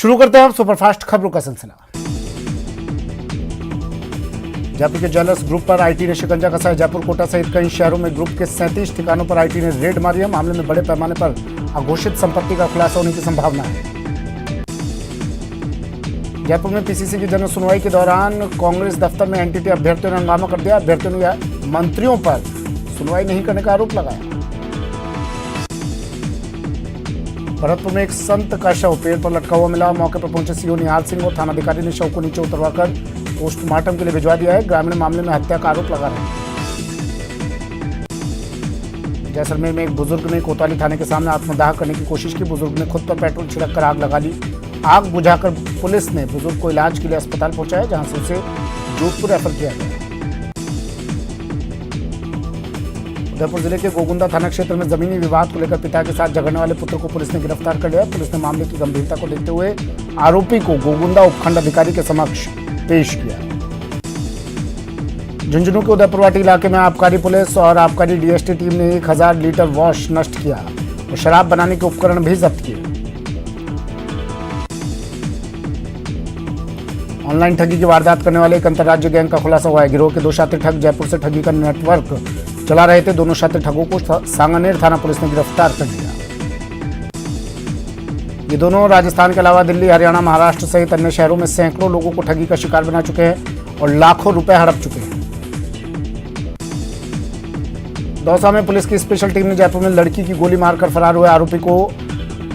शुरू करते हैं हम सुपरफास्ट खबरों का सिलसिला। जयपुर के ज्वेलर्स ग्रुप पर आईटी ने शिकंजा कसा है। जयपुर, कोटा सहित कई शहरों में ग्रुप के 37 ठिकानों पर आईटी ने रेड मारी है। मामले में बड़े पैमाने पर अघोषित संपत्ति का खुलासा होने की संभावना है। जयपुर में पीसीसी की जन सुनवाई के दौरान कांग्रेस दफ्तर में एनटीटी अभ्यर्थियों ने हंगामा कर दिया। अभ्यर्थियों ने मंत्रियों पर सुनवाई नहीं करने का आरोप लगाया। भरतपुर में एक संत का शव पेड़ पर लटका हुआ मिला। मौके पर पहुंचे सीओ निहाल सिंह और थानाधिकारी ने शव को नीचे उतरवाकर पोस्टमार्टम के लिए भिजवा दिया है। ग्रामीण मामले में हत्या का आरोप लगा रहे हैं। जैसलमेर में एक बुजुर्ग ने कोतवाली थाने के सामने आत्मदाह करने की कोशिश की। बुजुर्ग ने खुद पर पेट्रोल छिड़क कर आग लगा ली। आग बुझाकर पुलिस ने बुजुर्ग को इलाज के लिए अस्पताल पहुंचाया, जहां से उसे जोधपुर रेफर किया गया। उदयपुर जिले के गोगुंदा थाना क्षेत्र में जमीनी विवाद को लेकर पिता के साथ झगड़ने वाले पुत्र को पुलिस ने गिरफ्तार कर लिया। पुलिस ने मामले की गंभीरता को देखते हुए आरोपी को गोगुंदा उपखंड अधिकारी के समक्ष पेश किया। झुंझुनू के उदयपुरवाटी इलाके में आबकारी पुलिस और आबकारी डीएसटी टीम ने 1000 लीटर वॉश नष्ट किया और शराब बनाने के उपकरण भी जब्त किए। ऑनलाइन ठगी की वारदात करने वाले एक अंतर्राज्यीय गैंग का खुलासा हुआ है। गिरोह के 2 शातिर ठग जयपुर से ठगी का नेटवर्क चला रहे थे। दोनों शातिर ठगों को सांगानेर थाना पुलिस ने गिरफ्तार कर लिया। ये दोनों राजस्थान के अलावा दिल्ली, हरियाणा, महाराष्ट्र सहित अन्य शहरों में सैकड़ों लोगों को ठगी का शिकार बना चुके हैं और लाखों रुपए हड़प चुके हैं। दौसा में पुलिस की स्पेशल टीम ने जयपुर में लड़की की गोली मारकर फरार हुए आरोपी को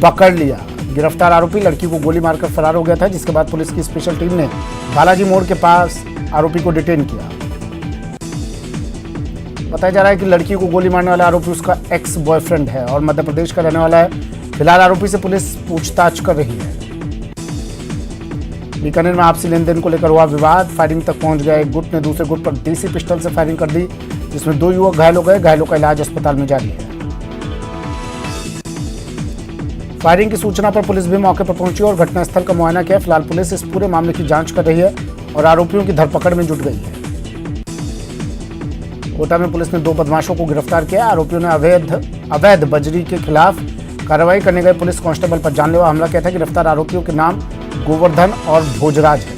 पकड़ लिया। गिरफ्तार आरोपी लड़की को गोली मारकर फरार हो गया था, जिसके बाद पुलिस की स्पेशल टीम ने बालाजी मोड़ के पास आरोपी को डिटेन किया। बताया जा रहा है कि लड़की को गोली मारने वाला आरोपी उसका एक्स बॉयफ्रेंड है और मध्य प्रदेश का रहने वाला है। फिलहाल आरोपी से पुलिस पूछताछ कर रही है। बीकानेर में आपसी लेन देन को लेकर हुआ विवाद, फायरिंग तक पहुंच गया। एक गुट ने दूसरे गुट पर देसी पिस्टल से फायरिंग कर दी, जिसमें 2 युवक घायल हो गए। घायलों का इलाज अस्पताल में जारी है। फायरिंग की सूचना पर पुलिस भी मौके पर पहुंची और घटनास्थल का मुआयना किया। फिलहाल पुलिस इस पूरे मामले की जांच कर रही है और आरोपियों की धरपकड़ में जुट गई है। कोटा में पुलिस ने 2 बदमाशों को गिरफ्तार किया। आरोपियों ने अवैध बजरी के खिलाफ कार्रवाई करने गए पुलिस कांस्टेबल पर जानलेवा हमला किया था। गिरफ्तार आरोपियों के नाम गोवर्धन और भोजराज है।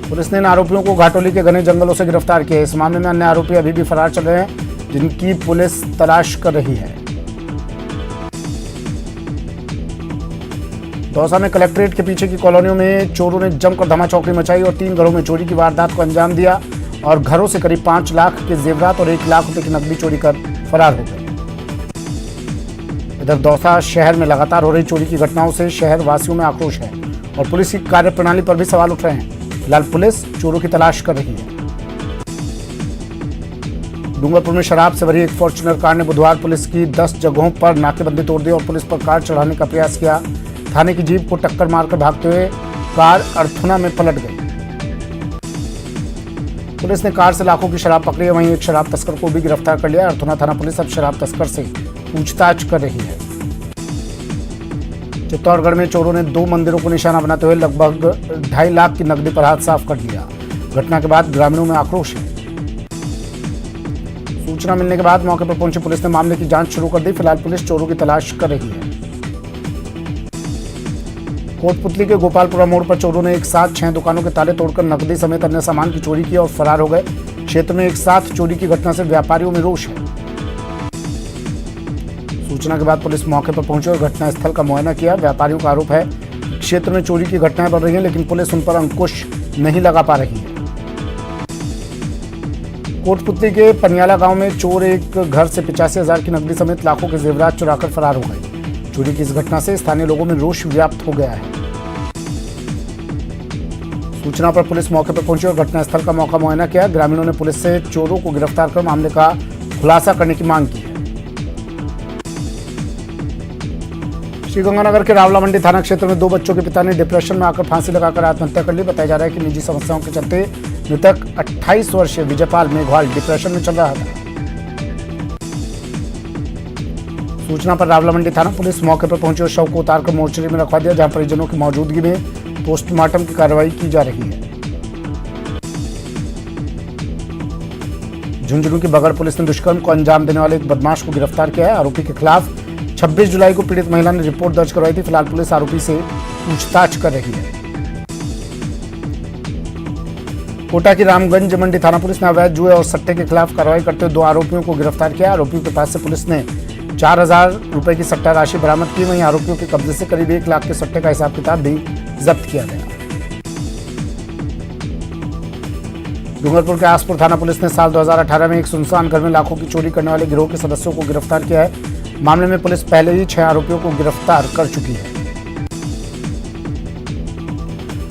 पुलिस ने इन आरोपियों को घाटोली के घने जंगलों से गिरफ्तार किया। इस मामले में अन्य आरोपी अभी भी फरार चल रहे हैं, जिनकी पुलिस तलाश कर रही है। दौसा में कलेक्ट्रेट के पीछे की कॉलोनियों में चोरों ने जमकर धमाचौकड़ी मचाई और 3 घरों में चोरी की वारदात को अंजाम दिया और घरों से करीब 5 लाख के जेवरात और 1 लाख रुपए की नकदी चोरी कर फरार हो गए। इधर दौसा शहर में लगातार हो रही चोरी की घटनाओं से शहर वासियों में आक्रोश है और पुलिस की कार्यप्रणाली पर भी सवाल उठ रहे हैं। फिलहाल पुलिस चोरों की तलाश कर रही है। डूंगरपुर में शराब से भरी एक फॉर्च्यूनर कार ने बुधवार पुलिस की 10 जगहों पर नाकेबंदी तोड़ दी और पुलिस पर कार चढ़ाने का प्रयास किया। थाने की जीप को टक्कर मारकर भागते हुए कार अर्थुना में पलट गई। पुलिस ने कार से लाखों की शराब पकड़ी है। वहीं एक शराब तस्कर को भी गिरफ्तार कर लिया। अर्थुना थाना पुलिस अब शराब तस्कर से पूछताछ कर रही है। चित्तौड़गढ़ में चोरों ने 2 मंदिरों को निशाना बनाते हुए लगभग 2.5 लाख की नकदी पर हाथ साफ कर दिया। घटना के बाद ग्रामीणों में आक्रोश है। सूचना मिलने के बाद मौके पर पहुंची पुलिस ने मामले की जांच शुरू कर दी। फिलहाल पुलिस चोरों की तलाश कर रही है। कोटपुतली के गोपालपुरा मोड़ पर चोरों ने एक साथ 6 दुकानों के ताले तोड़कर नकदी समेत अन्य सामान की चोरी की और फरार हो गए। क्षेत्र में एक साथ चोरी की घटना से व्यापारियों में रोष है। सूचना के बाद पुलिस मौके पर पहुंची और घटनास्थल का मुआयना किया। व्यापारियों का आरोप है कि क्षेत्र में चोरी की घटनाएं बढ़ रही हैं, लेकिन पुलिस उन पर अंकुश नहीं लगा पा रही है। कोटपुतली के पनियाला गांव में चोर एक घर से 85,000 की नकदी समेत लाखों के जेवरात चुराकर फरार हो गए। चोरी की इस घटना से स्थानीय लोगों में रोष व्याप्त हो गया है। सूचना पर पुलिस मौके पर पहुंची और घटनास्थल का मौका मुआयना किया। ग्रामीणों ने पुलिस से चोरों को गिरफ्तार कर मामले का खुलासा करने की मांग की है। श्रीगंगानगर के रावला मंडी थाना क्षेत्र में 2 बच्चों के पिता ने डिप्रेशन में आकर फांसी लगाकर आत्महत्या कर ली। बताया जा रहा है कि निजी समस्याओं के चलते मृतक 28 वर्षीय विजयपाल मेघवाल डिप्रेशन में चल रहा था। सूचना पर रावला मंडी थाना पुलिस मौके पर पहुंची और शव को उतारकर मोर्चरी में रखवा दिया, जहां परिजनों की मौजूदगी में पोस्टमार्टम की कार्रवाई की जा रही है। झुंझुनू की बगड़ पुलिस ने दुष्कर्म को अंजाम देने वाले एक बदमाश को गिरफ्तार किया है। आरोपी के खिलाफ 26 जुलाई को पीड़ित महिला ने रिपोर्ट दर्ज करवाई थी। फिलहाल पुलिस आरोपी से पूछताछ कर रही है। कोटा की रामगंज मंडी थाना पुलिस ने अवैध जुए और सट्टे के खिलाफ कार्रवाई करते हुए 2 आरोपियों को गिरफ्तार किया। आरोपियों के पास से पुलिस ने 4,000 रुपए की सट्टा राशि बरामद की। वहीं आरोपियों के कब्जे से करीब 1 लाख के सट्टे का हिसाब किताब भी जब्त किया गया। डूंगरपुर के आसपुर थाना पुलिस ने साल 2018 में एक सुनसान घर में लाखों की चोरी करने वाले गिरोह के सदस्यों को गिरफ्तार किया है। मामले में पुलिस पहले ही 6 आरोपियों को गिरफ्तार कर चुकी है।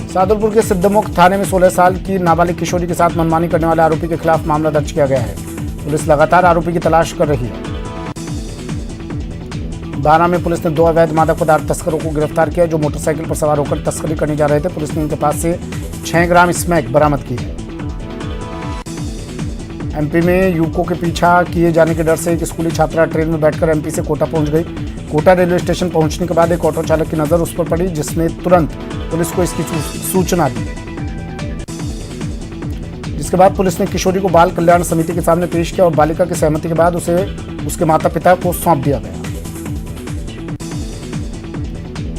सादुलपुर के सिद्धमुख थाने में 16 साल की नाबालिग किशोरी के साथ मनमानी करने वाले आरोपी के खिलाफ मामला दर्ज किया गया है। पुलिस लगातार आरोपी की तलाश कर रही है। बारा में पुलिस ने 2 अवैध मादक पदार्थ तस्करों को गिरफ्तार किया जो मोटरसाइकिल पर सवार होकर तस्करी करने जा रहे थे। पुलिस ने इनके पास से 6 ग्राम स्मैक बरामद की है। एमपी में युवकों के पीछा किए जाने के डर से एक स्कूली छात्रा ट्रेन में बैठकर एमपी से कोटा पहुंच गई। कोटा रेलवे स्टेशन पहुंचने के बाद एक ऑटो चालक की नजर उस पर पड़ी, जिसने तुरंत पुलिस को इसकी सूचना दी, जिसके बाद पुलिस ने किशोरी को बाल कल्याण समिति के सामने पेश किया और बालिका की सहमति के बाद उसे उसके माता पिता को सौंप दिया गया।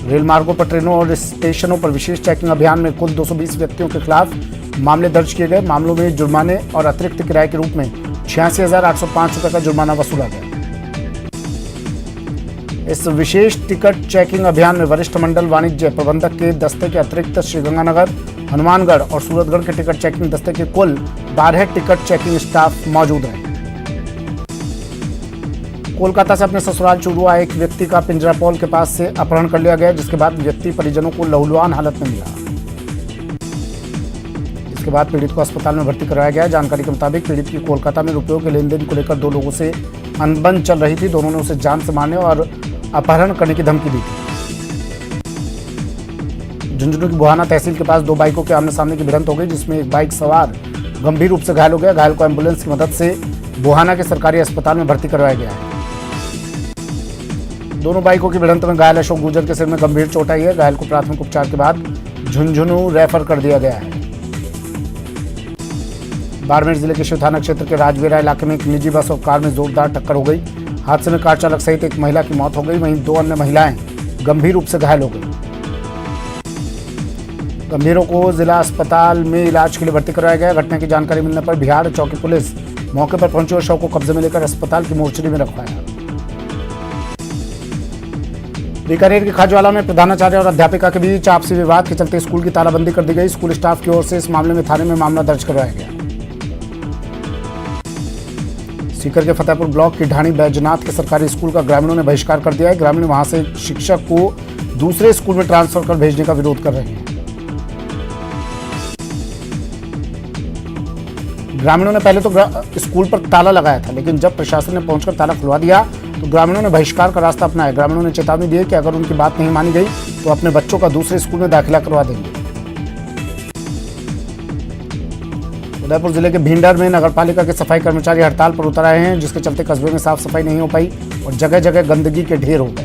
रेल मार्गों पर ट्रेनों और स्टेशनों पर विशेष चेकिंग अभियान में कुल 220 व्यक्तियों के खिलाफ मामले दर्ज किए गए। मामलों में जुर्माने और अतिरिक्त किराए के रूप में 86,805 रुपए का जुर्माना वसूला गया। इस विशेष टिकट चेकिंग अभियान में वरिष्ठ मंडल वाणिज्य प्रबंधक के दस्ते के अतिरिक्त श्रीगंगानगर, हनुमानगढ़ और सूरतगढ़ के टिकट चेकिंग दस्ते के कुल 12 टिकट चेकिंग स्टाफ मौजूद हैं। कोलकाता से अपने ससुराल चूरू आए एक व्यक्ति का पिंजरापौल के पास से अपहरण कर लिया गया, जिसके बाद व्यक्ति परिजनों को लहूलुहान हालत में मिला। इसके बाद पीड़ित को अस्पताल में भर्ती कराया गया। जानकारी के मुताबिक पीड़ित की कोलकाता में रुपयों के लेन देन को लेकर 2 लोगों से अनबन चल रही थी। दोनों ने उसे जान से मारने और अपहरण करने की धमकी दी थी। झुंझुनू की बुहाना तहसील के पास 2 बाइकों के आमने सामने की भिड़ंत हो गई, जिसमें एक बाइक सवार गंभीर रूप से घायल हो गया। घायल को एम्बुलेंस की मदद से बुहाना के सरकारी अस्पताल में भर्ती करवाया गया है। दोनों बाइकों की भिड़ंत में घायल अशोक गुर्जर के सिर में गंभीर चोट आई है। घायल को प्राथमिक उपचार के बाद झुंझुनू रेफर कर दिया गया है। बाड़मेर जिले के शिव थाना क्षेत्र के राजवीरा इलाके में एक निजी बस और कार में जोरदार टक्कर हो गई। हादसे में कार चालक सहित एक महिला की मौत हो गई, वहीं 2 अन्य महिलाएं गंभीर रूप से घायल हो गई। गंभीरों को जिला अस्पताल में इलाज के लिए भर्ती कराया गया। घटना की जानकारी मिलने पर बिहाड़ चौकी पुलिस मौके पर पहुंची और शव को कब्जे में लेकर अस्पताल की मोर्चरी में रखवाया। बीकानेर के खाजवाला में प्रधानाचार्य और अध्यापिका के बीच आपसी विवाद के चलते स्कूल की तालाबंदी कर दी गई। स्कूल स्टाफ की ओर से इस मामले में थाने में मामला दर्ज करवाया गया। सीकर के फतेहपुर ब्लॉक की ढाणी बैजनाथ के सरकारी स्कूल का ग्रामीणों ने बहिष्कार कर दिया है। ग्रामीण वहां से एक शिक्षक को दूसरे स्कूल में ट्रांसफर कर भेजने का विरोध कर रहे हैं। ग्रामीणों ने पहले तो स्कूल पर ताला लगाया था, लेकिन जब प्रशासन ने पहुंचकर ताला खुलवा दिया तो ग्रामीणों ने बहिष्कार का रास्ता अपनाया। ग्रामीणों ने चेतावनी दी कि अगर उनकी बात नहीं मानी गई तो अपने बच्चों का दूसरे स्कूल में दाखिला करवा देंगे। उदयपुर जिले के भिंडर में नगरपालिका के सफाई कर्मचारी हड़ताल पर उतर आए हैं, जिसके चलते कस्बे में साफ सफाई नहीं हो पाई और जगह जगह गंदगी के ढेर हो गए।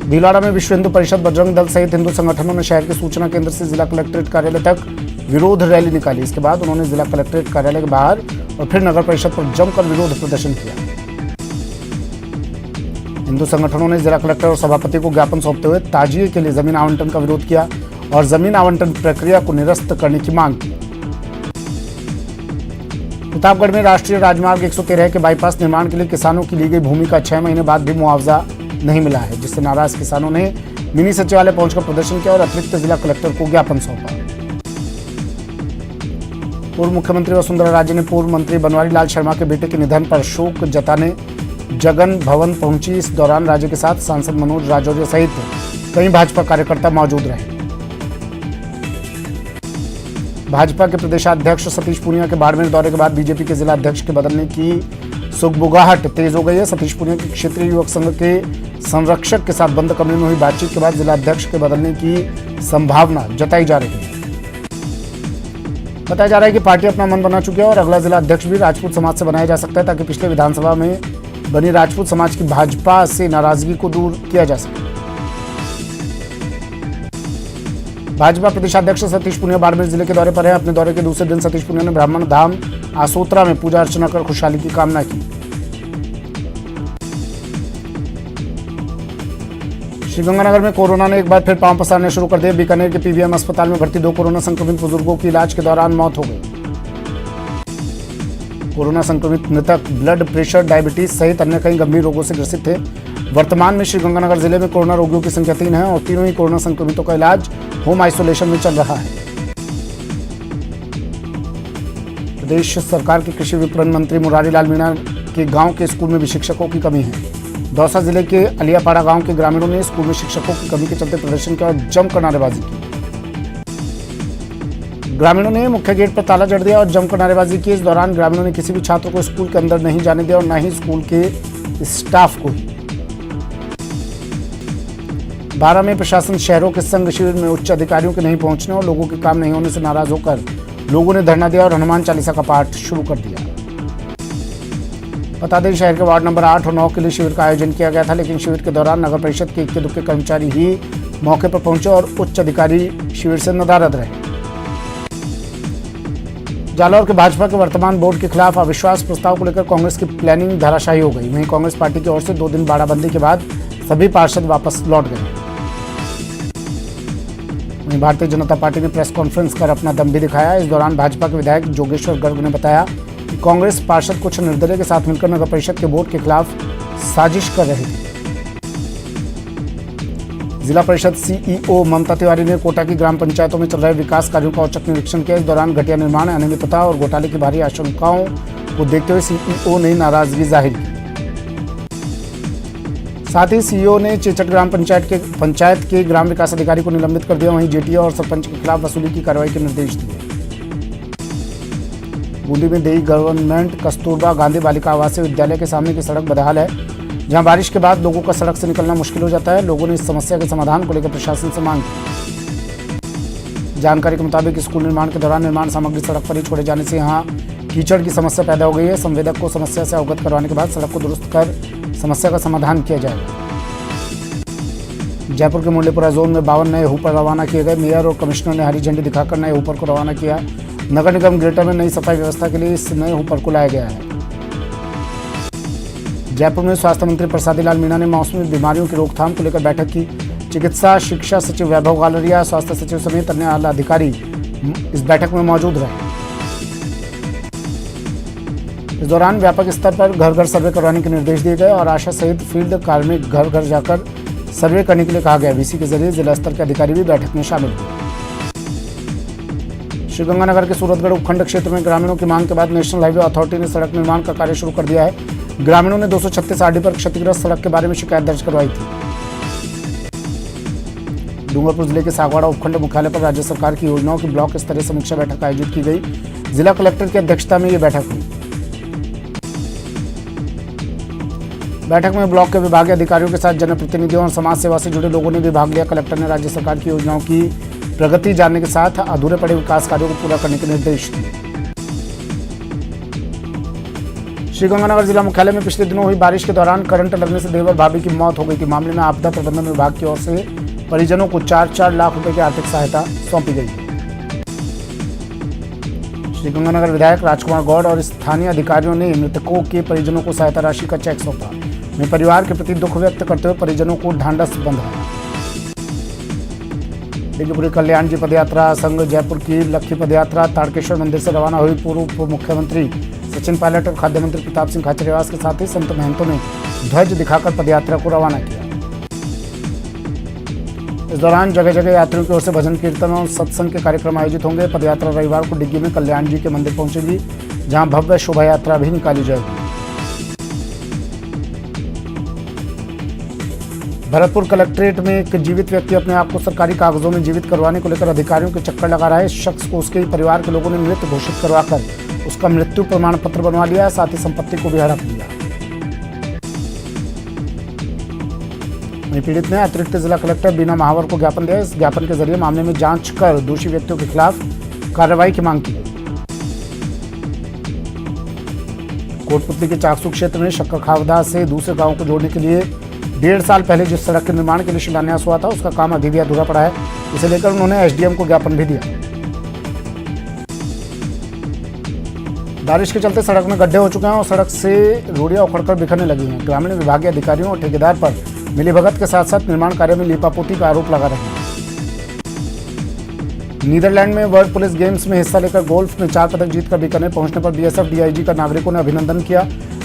भीलवाड़ा में विश्व हिंदू परिषद, बजरंग दल सहित हिंदू संगठनों ने शहर के सूचना केंद्र से जिला कलेक्ट्रेट कार्यालय तक विरोध रैली निकाली। इसके बाद उन्होंने जिला कलेक्ट्रेट कार्यालय के बाहर और फिर नगर परिषद पर जमकर विरोध प्रदर्शन किया। हिंदू संगठनों ने जिला कलेक्टर और सभापति को ज्ञापन सौंपते हुए ताजिए के लिए जमीन आवंटन का विरोध किया और जमीन आवंटन प्रक्रिया को निरस्त करने की मांग की। प्रतापगढ़ में राष्ट्रीय राजमार्ग 113 के बाईपास निर्माण के लिए किसानों की ली गई भूमि का 6 महीने बाद भी मुआवजा नहीं मिला है, जिससे नाराज किसानों ने मिनी सचिवालय पहुंचकर प्रदर्शन किया और अतिरिक्त जिला कलेक्टर को ज्ञापन सौंपा। पूर्व मुख्यमंत्री वसुंधरा राजे ने पूर्व मंत्री बनवारी लाल शर्मा के बेटे के निधन पर शोक जताने जगन भवन पहुंची। इस दौरान राज्य के साथ सांसद मनोज राजौरिया सहित कई भाजपा कार्यकर्ता मौजूद रहे। भाजपा के प्रदेशाध्यक्ष सतीश पूनिया के बाड़मेर दौरे के बाद बीजेपी के जिला अध्यक्ष के बदलने की सुगबुगाहट तेज हो गई है। सतीश पूनिया के क्षेत्रीय युवक संघ के संरक्षक के साथ बंद कमरे में हुई बातचीत के बाद जिला अध्यक्ष के बदलने की संभावना जताई जा रही है। बताया जा रहा है कि पार्टी अपना मन बना चुकी है और अगला जिला अध्यक्ष भी राजपूत समाज से बनाया जा सकता है, ताकि पिछले विधानसभा में बनी राजपूत समाज की भाजपा से नाराजगी को दूर किया जा सके। भाजपा प्रदेशाध्यक्ष सतीश पूनिया बाड़मेर जिले के दौरे पर हैं। अपने दौरे के दूसरे दिन सतीश पूनिया ने ब्राह्मण धाम आसोत्रा में पूजा अर्चना कर खुशहाली की कामना की। श्रीगंगानगर में कोरोना ने एक बार फिर पांव पसारने शुरू कर दिए। बीकानेर के पीबीएम अस्पताल में भर्ती 2 कोरोना संक्रमित बुजुर्गों की इलाज के दौरान मौत हो गई। कोरोना संक्रमित मृतक ब्लड प्रेशर, डायबिटीज सहित अन्य कई गंभीर रोगों से ग्रसित थे। वर्तमान में श्रीगंगानगर जिले में कोरोना रोगियों की संख्या 3 है और तीनों ही कोरोना संक्रमितों का इलाज होम आइसोलेशन में चल रहा है। प्रदेश सरकार के कृषि विपणन मंत्री मुरारी लाल मीणा के गांव के स्कूल में भी शिक्षकों की कमी है। दौसा जिले के अलियापाड़ा गांव के ग्रामीणों ने स्कूल में शिक्षकों की कमी के चलते प्रदर्शन किया और जमकर नारेबाजी की। ग्रामीणों ने मुख्य गेट पर ताला जड़ दिया और जमकर नारेबाजी की। इस दौरान ग्रामीणों ने किसी भी छात्र को स्कूल के अंदर नहीं जाने दिया और न ही स्कूल के स्टाफ को ही। 12 में प्रशासन शहरों के संघ शिविर में उच्च अधिकारियों के नहीं पहुंचने और लोगों के काम नहीं होने से नाराज होकर लोगों ने धरना दिया और हनुमान चालीसा का पाठ शुरू कर दिया। बता दें, शहर के वार्ड नंबर 8 और 9 के लिए शिविर का आयोजन किया गया था, लेकिन शिविर के दौरान नगर परिषद के इक्के दुक्के कर्मचारी ही मौके पर पहुंचे और उच्च अधिकारी शिविर से नदारद रहे। जालौर के भाजपा के वर्तमान बोर्ड के खिलाफ अविश्वास प्रस्ताव को लेकर कांग्रेस की प्लानिंग धराशायी हो गई। वहीं कांग्रेस पार्टी की ओर से 2 दिन बाड़ाबंदी के बाद सभी पार्षद वापस लौट गए। वहीं भारतीय जनता पार्टी ने प्रेस कॉन्फ्रेंस कर अपना दम भी दिखाया। इस दौरान भाजपा के विधायक जोगेश्वर गर्ग ने बताया कि कांग्रेस पार्षद कुछ निर्दलीय के साथ मिलकर नगर परिषद के बोर्ड के खिलाफ साजिश कर रहे थे। जिला परिषद सीईओ ममता तिवारी ने कोटा की ग्राम पंचायतों में चल रहे विकास कार्यों का औचक निरीक्षण किया। इस दौरान घटिया निर्माण, अनियमितता और घोटाले की भारी आशंकाओं को देखते हुए सीईओ ने नाराजगी जाहिर की। साथ ही सीईओ ने चेचट ग्राम पंचायत के ग्राम विकास अधिकारी को निलंबित कर दिया। वहीं जेटीओ और सरपंच के खिलाफ वसूली की कार्रवाई के निर्देश दिए। बूंदी में देई गवर्नमेंट कस्तूरबा गांधी बालिका आवासीय विद्यालय के सामने की सड़क बदहाल है, जहां बारिश के बाद लोगों का सड़क से निकलना मुश्किल हो जाता है। लोगों ने इस समस्या के समाधान को लेकर प्रशासन से मांग की। जानकारी के मुताबिक स्कूल निर्माण के दौरान निर्माण सामग्री सड़क पर ही छोड़े जाने से यहां कीचड़ की समस्या पैदा हो गई है। संवेदक को समस्या से अवगत करवाने के बाद सड़क को दुरुस्त कर समस्या का समाधान किया जाएगा। जयपुर के मुंडेपुरा जोन में 52 नए हुपर रवाना किए गए। मेयर और कमिश्नर ने हरी झंडी दिखाकर नए हुपर को रवाना किया। नगर निगम ग्रेटर में नई सफाई व्यवस्था के लिए इस नए हुपर को लाया गया है। जयपुर में स्वास्थ्य मंत्री प्रसादी लाल मीणा ने मौसमी बीमारियों की रोकथाम को लेकर बैठक की। चिकित्सा शिक्षा सचिव वैभव गालरिया, स्वास्थ्य सचिव समेत अन्य आला अधिकारी इस बैठक में मौजूद रहे। इस दौरान व्यापक स्तर पर घर घर सर्वे करवाने के निर्देश दिए गए और आशा सहित फील्ड कार्मिक घर घर जाकर सर्वे करने के लिए कहा गया। वीसी के जरिए जिला स्तर के अधिकारी भी बैठक में शामिल हुए। श्रीगंगानगर के सूरतगढ़ उपखंड क्षेत्र में ग्रामीणों की मांग के बाद नेशनल हाईवे अथॉरिटी ने सड़क निर्माण का कार्य शुरू कर दिया है। ग्रामीणों ने 236 आरडी पर क्षतिग्रस्त सड़क के बारे में शिकायत दर्ज करवाई थी। डूंगरपुर जिले के सागवाड़ा उपखंड मुख्यालय पर राज्य सरकार की योजनाओं की ब्लॉक स्तरीय समीक्षा बैठक आयोजित की गई। जिला कलेक्टर की अध्यक्षता में यह बैठक हुई। बैठक में ब्लॉक के विभागीय अधिकारियों के साथ जनप्रतिनिधियों और समाज सेवा से जुड़े लोगों ने भी भाग लिया। कलेक्टर ने राज्य सरकार की योजनाओं की प्रगति जानने के साथ अधूरे पड़े विकास कार्यों को पूरा करने के निर्देश दिए। श्रीगंगानगर जिला मुख्यालय में पिछले दिनों हुई बारिश के दौरान करंट लगने से देवर भाभी की मौत हो गई थी। मामले में आपदा प्रबंधन विभाग की ओर से परिजनों को 4-4 लाख रुपए की आर्थिक सहायता सौंपी गई। श्रीगंगानगर विधायक राजकुमार गौड़ और स्थानीय अधिकारियों ने मृतकों के परिजनों को सहायता राशि का चेक सौंपा। में परिवार के प्रति दुख व्यक्त करते हुए परिजनों को ढांढस बंधाया। डिग्गीपुरी कल्याण जी पदयात्रा संघ जयपुर की लक्खी पदयात्रा ताड़केश्वर मंदिर से रवाना हुई। पूर्व उप मुख्यमंत्री सचिन पायलट और खाद्य मंत्री प्रताप सिंह खाचरियावास के साथ ही संत महंतों ने ध्वज दिखाकर पदयात्रा को रवाना किया। इस दौरान जगह जगह यात्रियों की ओर से भजन कीर्तन और सत्संग के कार्यक्रम आयोजित होंगे। पदयात्रा रविवार को डिग्गी में कल्याण जी के मंदिर पहुंचेगी, जहां भव्य शोभा यात्रा भी निकाली जाएगी। भरतपुर कलेक्ट्रेट में एक जीवित व्यक्ति अपने आप को सरकारी कागजों में जीवित करवाने को लेकर अधिकारियों के चक्कर लगा रहा है। इस शख्स को उसके परिवार के लोगों ने मृत घोषित करवाकर उसका मृत्यु प्रमाण पत्र बनवा लिया, साथ ही संपत्ति को भी हड़प लिया। पीड़ित ने अतिरिक्त जिला कलेक्टर बीना महावर को ज्ञापन दिया। इस ज्ञापन के जरिए मामले में जांच कर दोषी व्यक्तियों के खिलाफ कार्रवाई की मांग की गई। कोटपुतली के चाकसू क्षेत्र में शक्करखावदा से दूसरे गांव को जोड़ने के लिए 1.5 साल पहले जिस सड़क के निर्माण के लिए शिलान्यास हुआ था, उसका काम अभी भी अधूरा पड़ा है। इसे लेकर उन्होंने एसडीएम को ज्ञापन भी दिया। बारिश के चलते सड़क में गड्ढे हो चुके हैं और सड़क से रोड़ियां उखड़कर बिखरने लगी हैं। ग्रामीण विभागीय अधिकारियों और ठेकेदार पर मिलीभगत के साथ साथ निर्माण कार्य में लीपापोती का आरोप लगा रहे हैं। नीदरलैंड में वर्ल्ड पुलिस गेम्स में हिस्सा लेकर गोल्फ में 4 पदक जीतकर बीकानेर पहुंचने पर बीएसएफ डीआईजी का नागरिकों ने अभिनंदन किया।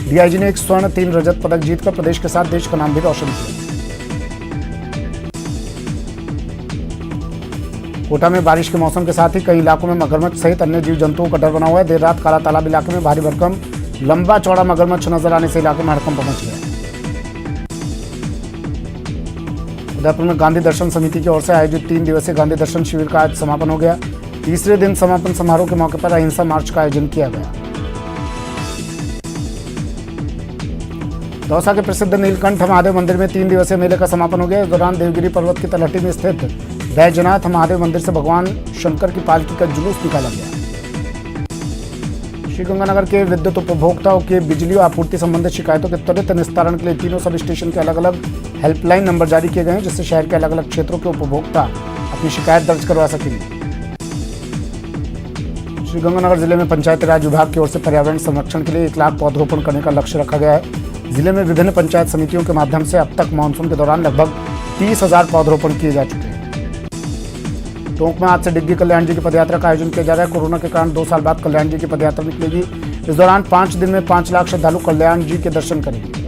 डीआईजी ने 1 स्वर्ण 3 रजत पदक जीतकर प्रदेश के साथ देश का नाम भी रोशन किया। कोटा में बारिश के मौसम के साथ ही कई इलाकों में मगरमच्छ सहित अन्य जीव जंतुओं का डर बना हुआ है। देर रात काला तालाब इलाके में भारी भरकम लंबा चौड़ा मगरमच्छ नजर आने से इलाके में हड़कंप मच गया। उदयपुर में गांधी दर्शन समिति की ओर से आयोजित 3 दिवसीय गांधी दर्शन शिविर का आज समापन हो गया। तीसरे दिन समापन समारोह के मौके पर अहिंसा मार्च का आयोजन किया गया। दौसा के प्रसिद्ध नीलकंठ महादेव मंदिर में 3 दिवसीय मेले का समापन हो गया। इस दौरान देवगिरी पर्वत की तलहटी में स्थित बैजनाथ महादेव मंदिर से भगवान शंकर की पालकी का जुलूस निकाला गया। श्रीगंगानगर के विद्युत उपभोक्ताओं के बिजली आपूर्ति संबंधित शिकायतों के त्वरित निस्तारण के लिए तीनों सब स्टेशन के अलग अलग हेल्पलाइन नंबर जारी किए गए हैं, जिससे शहर के अलग अलग क्षेत्रों के उपभोक्ता अपनी शिकायत दर्ज करवा सकेंगे। श्रीगंगानगर जिले में पंचायती राज विभाग की ओर से पर्यावरण संरक्षण के लिए 1 लाख पौधरोपण करने का लक्ष्य रखा गया है। जिले में विभिन्न पंचायत समितियों के माध्यम से अब तक मानसून के दौरान लगभग 30,000 पौधरोपण किए जा चुके हैं। टोंक में आज से डिग्गी कल्याण जी की पदयात्रा का आयोजन किया जा रहा है। कोरोना के कारण 2 साल बाद कल्याण जी की पदयात्रा निकलेगी। इस दौरान 5 दिन में 5 लाख श्रद्धालु कल्याण जी के दर्शन करेंगे।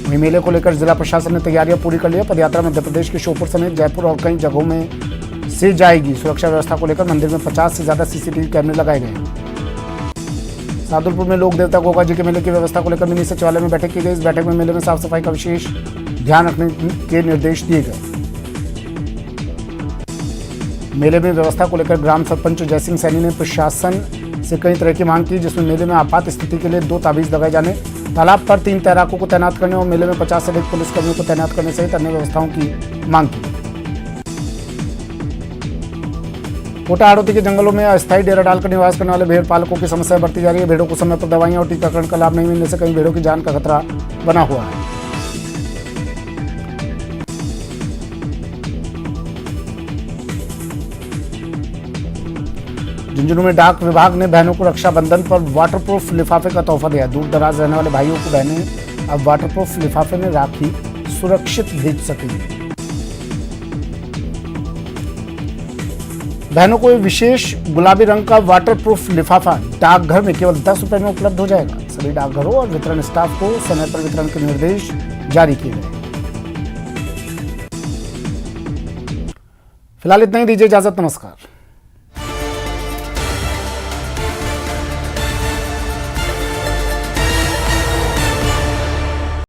वहीं मेले को लेकर जिला प्रशासन ने तैयारियां पूरी कर ली है। पदयात्रा मध्य प्रदेश के श्योपुर समेत जयपुर और कई जगहों में से जाएगी। सुरक्षा व्यवस्था को लेकर मंदिर में 50 से ज्यादा सीसीटीवी कैमरे लगाए गए हैं। सादुलपुर में लोक देवता गोगा जी के मेले की व्यवस्था को लेकर मिनी सचिवालय में बैठक की गई। इस बैठक में मेले में साफ सफाई का विशेष ध्यान रखने के निर्देश दिए गए। मेले में व्यवस्था को लेकर ग्राम सरपंच जयसिंह सैनी ने प्रशासन से कई तरह की मांग की, जिसमें मेले में आपात स्थिति के लिए 2 ताबीज लगाए जाने, तालाब पर 3 तैराकों को तैनात करने और मेले में 50 से अधिक पुलिसकर्मियों को तैनात करने सहित अन्य व्यवस्थाओं की मांग की। कोटा आड़ोती के जंगलों में अस्थायी डेरा डालकर निवास करने वाले भेड़ पालकों की समस्या बढ़ती जा रही है। भेड़ों को समय पर दवाइयां और टीकाकरण का लाभ नहीं मिलने से कई भेड़ों की जान का खतरा बना हुआ है। झुंझुनू में डाक विभाग ने बहनों को रक्षाबंधन पर वाटरप्रूफ लिफाफे का तोहफा दिया। दूर दराज रहने वाले भाइयों को बहनें अब वाटरप्रूफ लिफाफे में राखी सुरक्षित भेज सकेंगी। बहनों को विशेष गुलाबी रंग का वाटरप्रूफ लिफाफा डाकघर में केवल 10 रुपए में उपलब्ध हो जाएगा। सभी डाकघरों और वितरण स्टाफ को समय पर वितरण के निर्देश जारी किए गए। फिलहाल इतना ही, दीजिए इजाजत, नमस्कार।